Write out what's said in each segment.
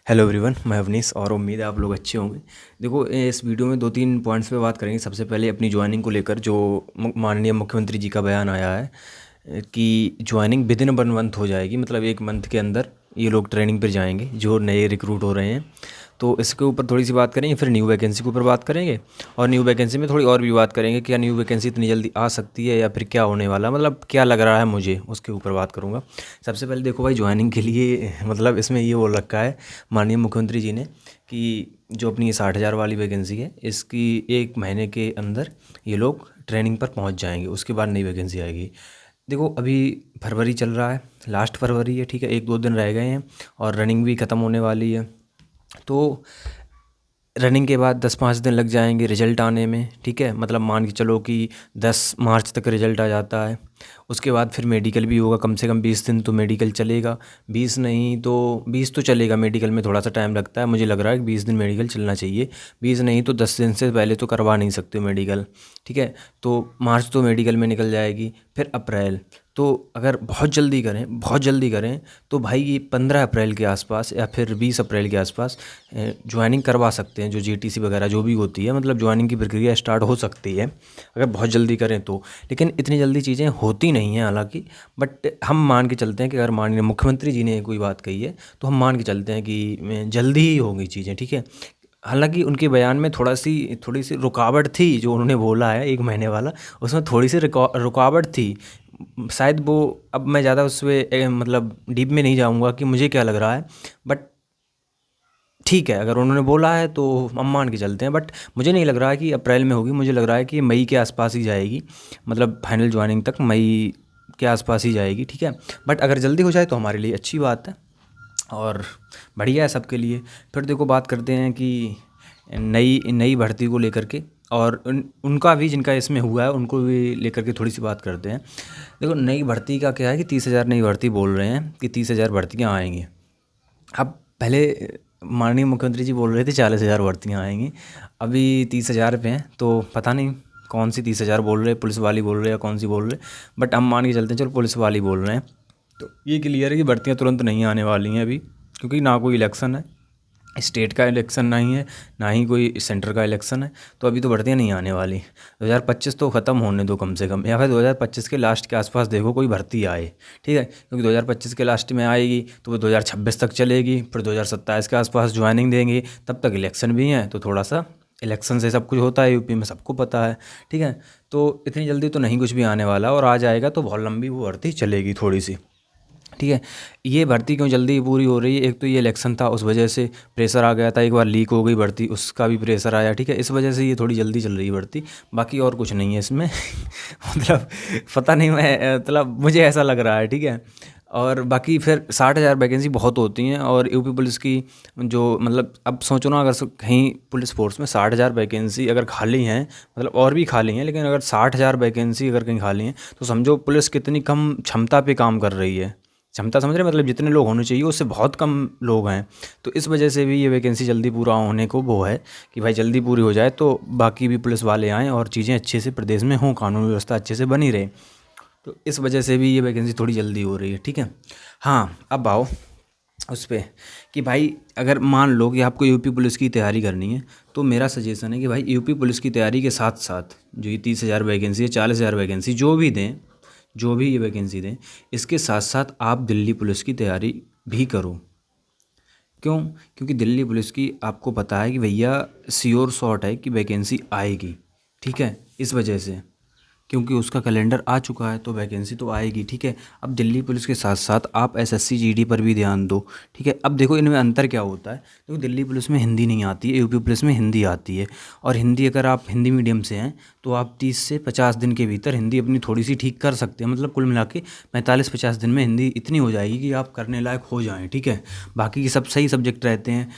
Hello everyone, मैं अवनीश और उम्मीद है आप लोग अच्छे होंगे। देखो, इस वीडियो में 2-3 पॉइंट्स पे बात करेंगे। सबसे पहले अपनी ज्वाइनिंग को लेकर जो माननीय मुख्यमंत्री जी का बयान आया है कि ज्वाइनिंग विद इन 1 मंथ हो जाएगी, मतलब 1 मंथ के अंदर ये लोग ट्रेनिंग पर जाएंगे जो नए रिक्रूट हो रहे हैं। तो इसके ऊपर थोड़ी सी बात करेंगे, फिर न्यू वैकेंसी के ऊपर बात करेंगे और न्यू वैकेंसी में थोड़ी और भी बात करेंगे। क्या न्यू वैकेंसी इतनी जल्दी आ सकती है या फिर क्या होने वाला, मतलब क्या लग रहा है मुझे, उसके ऊपर बात करूँगा। सबसे पहले देखो भाई, ज्वाइनिंग के लिए मतलब इसमें ये बोल रखा है माननीय मुख्यमंत्री जी ने कि जो अपनी 60,000 वाली वैकेंसी है, इसकी 1 महीने के अंदर ये लोग ट्रेनिंग पर पहुंच जाएंगे, उसके बाद नई वैकेंसी आएगी। देखो, अभी फरवरी चल रहा है, लास्ट फरवरी है, ठीक है, 1-2 दिन रह गए हैं और रनिंग भी ख़त्म होने वाली है। तो रनिंग के बाद 10-5 दिन लग जाएंगे रिज़ल्ट आने में, ठीक है। मतलब मान के चलो कि 10 मार्च तक रिज़ल्ट आ जाता है। उसके बाद फिर मेडिकल भी होगा, कम से कम 20 दिन तो मेडिकल चलेगा। 20 नहीं तो 20 तो चलेगा, मेडिकल में थोड़ा सा टाइम लगता है, मुझे लग रहा है कि 20 दिन मेडिकल चलना चाहिए। 20 नहीं तो 10 दिन से पहले तो करवा नहीं सकते हो मेडिकल, ठीक है। तो मार्च तो मेडिकल में निकल जाएगी, फिर अप्रैल। तो अगर बहुत जल्दी करें तो भाई ये 15 अप्रैल के आसपास या फिर 20 अप्रैल के आसपास ज्वाइनिंग करवा सकते हैं, जो जीटीसी वगैरह जो भी होती है, मतलब ज्वाइनिंग की प्रक्रिया स्टार्ट हो सकती है अगर बहुत जल्दी करें तो। लेकिन इतनी जल्दी चीज़ें होती नहीं हैं हालांकि, बट हम मान के चलते हैं कि अगर माननीय मुख्यमंत्री जी ने कोई बात कही है तो हम मान के चलते हैं कि जल्दी ही होंगी चीज़ें, ठीक है। हालांकि उनके बयान में थोड़ी सी रुकावट थी, जो उन्होंने बोला है 1 महीने वाला, उसमें थोड़ी सी रुकावट थी शायद वो। अब मैं ज़्यादा उसमें मतलब डीप में नहीं जाऊंगा कि मुझे क्या लग रहा है, बट ठीक है, अगर उन्होंने बोला है तो हम मान के चलते हैं। बट मुझे नहीं लग रहा है कि अप्रैल में होगी, मुझे लग रहा है कि मई के आसपास ही जाएगी, मतलब फाइनल ज्वाइनिंग तक मई के आसपास ही जाएगी, ठीक है। बट अगर जल्दी हो जाए तो हमारे लिए अच्छी बात है और बढ़िया है सबके लिए। फिर देखो, बात करते हैं कि नई नई भर्ती को लेकर के, और उनका भी जिनका इसमें हुआ है उनको भी लेकर के थोड़ी सी बात करते हैं। देखो, नई भर्ती का क्या है कि 30,000 नई भर्ती बोल रहे हैं कि 30,000 भर्तियाँ आएंगी। अब पहले माननीय मुख्यमंत्री जी बोल रहे थे 40,000 भर्तियाँ आएंगी, अभी 30,000 पे हैं। तो पता नहीं कौन सी 30,000 बोल रहे हैं, पुलिस वाली बोल रहे हैं या कौन सी बोल रहे हैं, बट हम मान के चलते हैं चलो पुलिस वाली बोल रहे हैं। तो ये क्लियर है कि भर्तियाँ तुरंत नहीं आने वाली हैं अभी, क्योंकि ना कोई इलेक्शन है, स्टेट का इलेक्शन नहीं है, ना ही कोई सेंटर का इलेक्शन है। तो अभी तो भर्तियाँ नहीं आने वाली। 2025 तो ख़त्म होने दो कम से कम, या फिर 2025 के लास्ट के आसपास देखो कोई भर्ती आए, ठीक है। क्योंकि 2025 के लास्ट में आएगी तो वो 2026 तक चलेगी, फिर 2027 के आसपास ज्वाइनिंग देंगे, तब तक इलेक्शन भी हैं। तो थोड़ा सा इलेक्शन से सब कुछ होता है यूपी में, सबको पता है, ठीक है। तो इतनी जल्दी तो नहीं कुछ भी आने वाला, और आ जाएगा तो बहुत लंबी वो भर्ती चलेगी थोड़ी सी, ठीक है। ये भर्ती क्यों जल्दी पूरी हो रही है, एक तो ये इलेक्शन था उस वजह से प्रेशर आ गया था, एक बार लीक हो गई भर्ती उसका भी प्रेशर आया, ठीक है। इस वजह से ये थोड़ी जल्दी चल रही है भर्ती, बाकी और कुछ नहीं है इसमें मतलब पता नहीं, मैं मतलब मुझे ऐसा लग रहा है, ठीक है। और बाकी फिर 60,000 वैकेंसी बहुत होती हैं, और यूपी पुलिस की जो, मतलब अब सोचो ना, अगर कहीं पुलिस फोर्स में 60,000 वैकेंसी अगर खाली हैं, मतलब और भी खाली हैं, लेकिन अगर 60,000 वैकेंसी अगर कहीं खाली हैं तो समझो पुलिस कितनी कम क्षमता पे काम कर रही है। क्षमता समझ रहे, मतलब जितने लोग होने चाहिए उससे बहुत कम लोग हैं। तो इस वजह से भी ये वैकेंसी जल्दी पूरा होने को वो है कि भाई जल्दी पूरी हो जाए तो बाकी भी पुलिस वाले आएँ और चीज़ें अच्छे से प्रदेश में हों, कानून व्यवस्था अच्छे से बनी रहे। तो इस वजह से भी ये वैकेंसी थोड़ी जल्दी हो रही है, ठीक है। हाँ, अब आओ उस पे कि भाई अगर मान लो कि आपको यूपी पुलिस की तैयारी करनी है, तो मेरा सजेशन है कि भाई यूपी पुलिस की तैयारी के साथ साथ जो ये 30,000 वैकेंसी है, 40,000 वैकेंसी जो भी दें, जो भी ये वैकेंसी दें, इसके साथ साथ आप दिल्ली पुलिस की तैयारी भी करो। क्यों? क्योंकि दिल्ली पुलिस की आपको पता है कि भैया श्योर शॉट है कि वैकेंसी आएगी, ठीक है। इस वजह से, क्योंकि उसका कैलेंडर आ चुका है तो वैकेंसी तो आएगी, ठीक है। अब दिल्ली पुलिस के साथ साथ आप एसएससी जीडी पर भी ध्यान दो, ठीक है। अब देखो इनमें अंतर क्या होता है, क्योंकि दिल्ली पुलिस में हिंदी नहीं आती है, यूपी पुलिस में हिंदी आती है। और हिंदी अगर आप हिंदी मीडियम से हैं तो आप 30 से 50 दिन के भीतर हिंदी अपनी थोड़ी सी ठीक कर सकते हैं, मतलब कुल मिला के 45-50 दिन में हिंदी इतनी हो जाएगी कि आप करने लायक हो जाएँ, ठीक है। बाकी के सब सही सब्जेक्ट रहते हैं।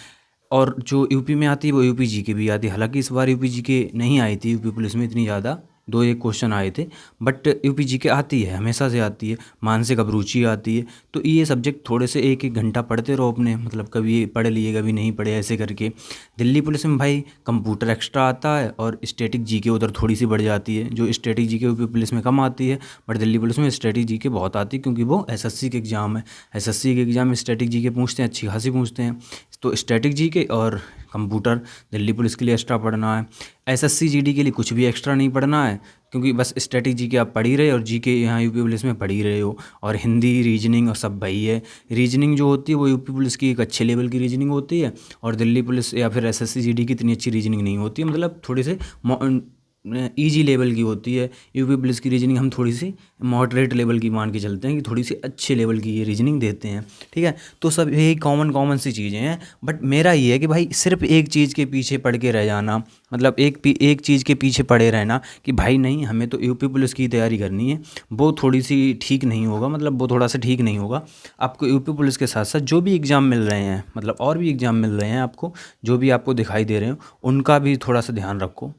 और जो यूपी में आती है वो यूपी जी के भी आती है, हालांकि इस बार यूपी जी के नहीं आई थी यूपी पुलिस में इतनी ज़्यादा, 2-1 क्वेश्चन आए थे, बट यूपी जी के आती है, हमेशा से आती है। मानसिक अभिरुचि आती है। तो ये सब्जेक्ट थोड़े से 1-1 घंटा पढ़ते रहो अपने, मतलब कभी पढ़ लिए कभी नहीं पढ़े, ऐसे करके। दिल्ली पुलिस में भाई कंप्यूटर एक्स्ट्रा आता है और स्टैटिक जी के उधर थोड़ी सी बढ़ जाती है, जो स्टैटिक जी के यूपी पुलिस में कम आती है, बट दिल्ली पुलिस में स्टैटिक जी के बहुत आती है, क्योंकि वो एसएससी के एग्ज़ाम है। एसएससी के एग्ज़ाम में स्टैटिक जी के पूछते हैं, अच्छी खासी पूछते हैं। तो स्टैटिक जीके और कंप्यूटर दिल्ली पुलिस के लिए एक्स्ट्रा पढ़ना है। एसएससी जीडी के लिए कुछ भी एक्स्ट्रा नहीं पढ़ना है, क्योंकि बस स्टैटिक जीके आप पढ़ ही रहे और जीके यहाँ यूपी पुलिस में पढ़ ही रहे हो। और हिंदी रीजनिंग और सब वही है। रीजनिंग जो होती है वो यूपी पुलिस की एक अच्छे लेवल की रीजनिंग होती है, और दिल्ली पुलिस या फिर एसएससी जीडी की इतनी अच्छी रीजनिंग नहीं होती है, मतलब थोड़ी से ईजी लेवल की होती है। यूपी पुलिस की रीजनिंग हम थोड़ी सी मॉडरेट लेवल की मान के चलते हैं कि थोड़ी सी अच्छे लेवल की ये रीजनिंग देते हैं, ठीक है। तो सब यही कॉमन सी चीज़ें हैं। बट मेरा ये है कि भाई सिर्फ एक चीज़ के पीछे पड़ के रह जाना, मतलब एक चीज़ के पीछे पड़े रहना कि भाई नहीं हमें तो यूपी पुलिस की तैयारी करनी है, वो थोड़ी सी ठीक नहीं होगा, मतलब वो थोड़ा सा ठीक नहीं होगा। आपको यूपी पुलिस के साथ साथ जो भी एग्ज़ाम मिल रहे हैं, मतलब और भी एग्ज़ाम मिल रहे हैं आपको, जो भी आपको दिखाई दे रहे हो, उनका भी थोड़ा सा ध्यान रखो।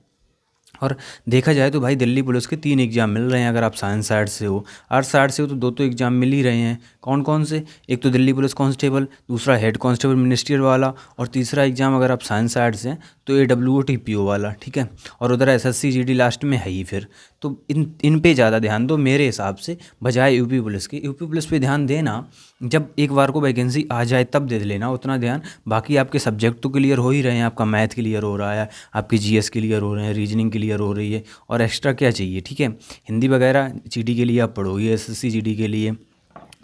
और देखा जाए तो भाई दिल्ली पुलिस के 3 एग्ज़ाम मिल रहे हैं अगर आप साइंस साइड से हो। आर्ट्स साइड से हो तो 2 तो एग्ज़ाम मिल ही रहे हैं। कौन कौन से? एक तो दिल्ली पुलिस कांस्टेबल, दूसरा हेड कांस्टेबल मिनिस्ट्रियल वाला, और तीसरा एग्ज़ाम अगर आप साइंस साइड से हैं तो AWO TPO वाला, ठीक है। और उधर SSC GD लास्ट में है ही फिर। तो इन पे ज़्यादा ध्यान दो मेरे हिसाब से, बजाय यूपी पुलिस के। यूपी पुलिस पे ध्यान देना जब एक बार को वैकेंसी आ जाए तब दे लेना उतना ध्यान। बाकी आपके सब्जेक्ट तो क्लियर हो ही रहे हैं, आपका मैथ क्लियर हो रहा है, आपकी GS क्लियर हो रहे हैं, रीजनिंग क्लियर हो रही है, और एक्स्ट्रा क्या चाहिए, ठीक है। हिंदी वगैरह GD के लिए आप पढ़ोगे, SSC GD के लिए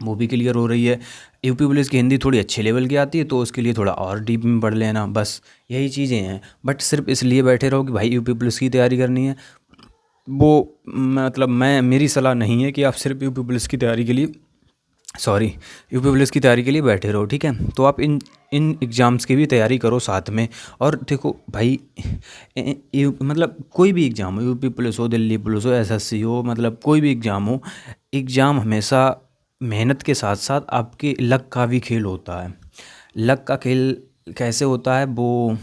वो भी क्लियर हो रही है। यूपी पुलिस की हिंदी थोड़ी अच्छे लेवल की आती है तो उसके लिए थोड़ा और डीप में पढ़ लेना, बस यही चीज़ें हैं। बट सिर्फ इसलिए बैठे रहो कि भाई यूपी पुलिस की तैयारी करनी है, वो मतलब मेरी सलाह नहीं है कि आप सिर्फ यूपी पुलिस की तैयारी के लिए यूपी पुलिस की तैयारी के लिए बैठे रहो, ठीक है। तो आप इन एग्ज़ाम्स की भी तैयारी करो साथ में। और देखो भाई मतलब कोई भी एग्ज़ाम हो, यूपी पुलिस हो, दिल्ली पुलिस हो, SSC हो, मतलब कोई भी एग्ज़ाम हो, एग्ज़ाम हमेशा मेहनत के साथ साथ आपके लक का भी खेल होता है। लक का खेल कैसे होता है वो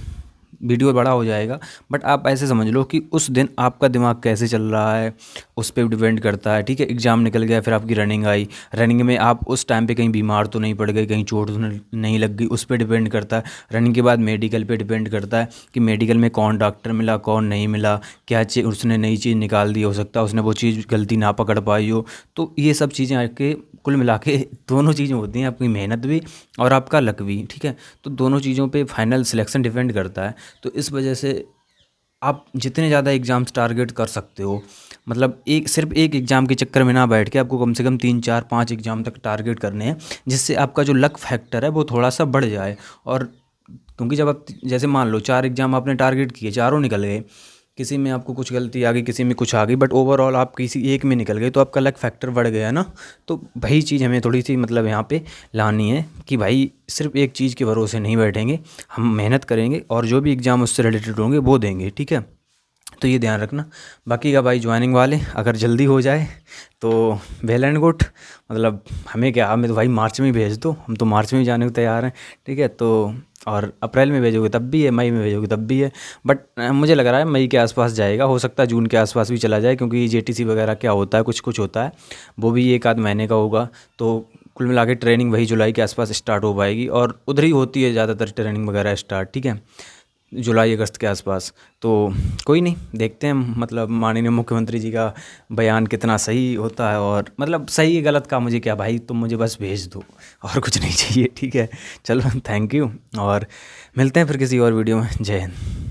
वीडियो बड़ा हो जाएगा, बट आप ऐसे समझ लो कि उस दिन आपका दिमाग कैसे चल रहा है उस पर डिपेंड करता है, ठीक है। एग्ज़ाम निकल गया, फिर आपकी रनिंग आई, रनिंग में आप उस टाइम पे कहीं बीमार तो नहीं पड़ गए, कहीं चोट तो नहीं लग गई, उस पर डिपेंड करता है। रनिंग के बाद मेडिकल पे डिपेंड करता है कि मेडिकल में कौन डॉक्टर मिला, कौन नहीं मिला, क्या चीज़ उसने नई चीज़ निकाल दी, हो सकता है उसने वो चीज़ गलती ना पकड़ पाई हो। तो ये सब चीज़ें आके कुल मिला के दोनों चीज़ें होती हैं, आपकी मेहनत भी और आपका लक भी, ठीक है। तो दोनों चीज़ों पे फाइनल सिलेक्शन डिपेंड करता है। तो इस वजह से आप जितने ज़्यादा एग्ज़ाम्स टारगेट कर सकते हो, मतलब सिर्फ एक एग्ज़ाम के चक्कर में ना बैठ के आपको कम से कम 3 4 5 एग्ज़ाम तक टारगेट करने हैं, जिससे आपका जो लक फैक्टर है वो थोड़ा सा बढ़ जाए। और क्योंकि जब आप जैसे मान लो 4 एग्ज़ाम आपने टारगेट किए, चारों निकल गए, किसी में आपको कुछ गलती आ गई, किसी में कुछ आ गई, बट ओवरऑल आप किसी एक में निकल गए, तो आपका लक फैक्टर बढ़ गया ना। तो वही चीज़ हमें थोड़ी सी मतलब यहाँ पे लानी है कि भाई सिर्फ एक चीज़ के भरोसे नहीं बैठेंगे, हम मेहनत करेंगे और जो भी एग्ज़ाम उससे रिलेटेड होंगे वो देंगे, ठीक है। तो ये ध्यान रखना। बाकी का भाई ज्वाइनिंग वाले अगर जल्दी हो जाए तो वेल एंड गुड, मतलब हमें क्या, हमें तो भाई मार्च में भेज दो, हम तो मार्च में जाने को तैयार हैं, ठीक है। तो और अप्रैल में भेजोगे तब भी है, मई में भेजोगे तब भी है, बट मुझे लग रहा है मई के आसपास जाएगा, हो सकता है जून के आसपास भी चला जाए, क्योंकि JTC वगैरह क्या होता है, कुछ कुछ होता है, वो भी 1 आध महीने का होगा। तो कुल मिला के ट्रेनिंग वही जुलाई के आसपास स्टार्ट हो पाएगी, और उधर ही होती है ज़्यादातर ट्रेनिंग वगैरह स्टार्ट, ठीक है, जुलाई अगस्त के आसपास। तो कोई नहीं, देखते हैं मतलब माननीय मुख्यमंत्री जी का बयान कितना सही होता है, और मतलब सही गलत का मुझे क्या भाई, तुम मुझे बस भेज दो और कुछ नहीं चाहिए, ठीक है। चलो थैंक यू, और मिलते हैं फिर किसी और वीडियो में। जय हिंद।